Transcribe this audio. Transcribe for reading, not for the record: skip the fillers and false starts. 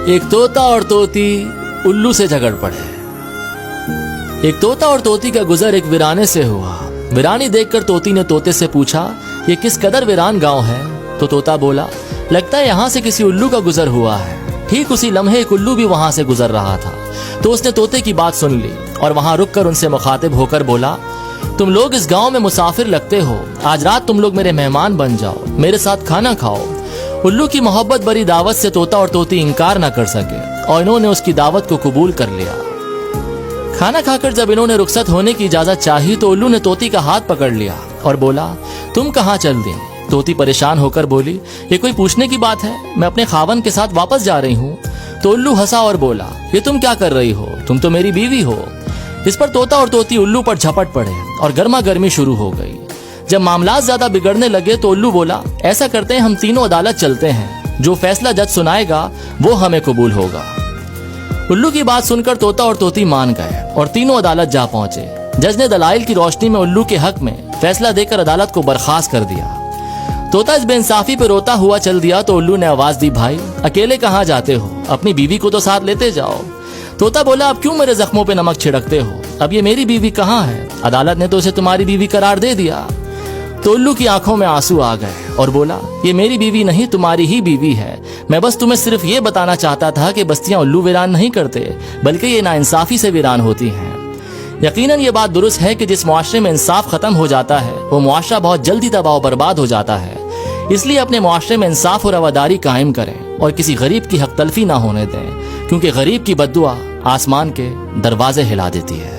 ایک طوطا اور طوطی الو سے جھگڑ پڑے۔ ایک طوطا اور طوطی کا گزر ایک ویرانے سے ہوا۔ ویرانی دیکھ کر طوطی نے طوطے سے پوچھا، یہ کس قدر ویران گاؤں ہے؟ تو طوطا بولا، لگتا ہے یہاں سے کسی الو کا گزر ہوا ہے۔ ٹھیک اسی لمحے ایک الو بھی وہاں سے گزر رہا تھا، تو اس نے طوطے کی بات سن لی اور وہاں رک کر ان سے مخاطب ہو کر بولا، تم لوگ اس گاؤں میں مسافر لگتے ہو، آج رات تم لوگ میرے مہمان بن جاؤ، میرے ساتھ کھانا کھاؤ۔ الو کی محبت بری دعوت سے طوطا اور طوطی انکار نہ کر سکے اور انہوں نے اس کی دعوت کو قبول کر لیا۔ کھانا کھا کر جب انہوں نے رخصت ہونے کی اجازت چاہی تو الو نے طوطی کا ہاتھ پکڑ لیا اور بولا، تم کہاں چل دی؟ طوطی پریشان ہو کر بولی، یہ کوئی پوچھنے کی بات ہے، میں اپنے خاوند کے ساتھ واپس جا رہی ہوں۔ تو الو ہنسا اور بولا، یہ تم کیا کر رہی ہو؟ تم تو میری بیوی ہو۔ اس پر طوطا اور طوطی الو پر جھپٹ پڑے اور گرما گرمی شروع ہو گئی۔ جب معاملات زیادہ بگڑنے لگے تو الو بولا، ایسا کرتے ہیں ہم تینوں عدالت چلتے ہیں، جو فیصلہ جج سنائے گا وہ ہمیں قبول ہوگا۔ الو کی بات سن کر طوطا اور طوطی مان گئے اور تینوں عدالت جا پہنچے۔ جج نے دلائل کی روشنی میں الو کے حق میں فیصلہ دے کر عدالت کو برخاست کر دیا۔ طوطا اس بے انصافی پہ روتا ہوا چل دیا تو الو نے آواز دی، بھائی اکیلے کہاں جاتے ہو؟ اپنی بیوی کو تو ساتھ لیتے جاؤ۔ طوطا بولا، اب کیوں میرے زخموں پہ نمک چھڑکتے ہو؟ اب یہ میری بیوی کہاں ہے؟ عدالت نے تو اسے تمہاری بیوی قرار دے دیا۔ تو الو کی آنکھوں میں آنسو آ گئے اور بولا، یہ میری بیوی نہیں، تمہاری ہی بیوی ہے۔ میں بس تمہیں صرف یہ بتانا چاہتا تھا کہ بستیاں الو ویران نہیں کرتے، بلکہ یہ ناانصافی سے ویران ہوتی ہیں۔ یقیناً یہ بات درست ہے کہ جس معاشرے میں انصاف ختم ہو جاتا ہے وہ معاشرہ بہت جلدی تباہ و برباد ہو جاتا ہے۔ اس لیے اپنے معاشرے میں انصاف اور رواداری قائم کریں اور کسی غریب کی حق تلفی نہ ہونے دیں، کیونکہ غریب کی بد دعا آسمان کے دروازے ہلا دیتی ہے۔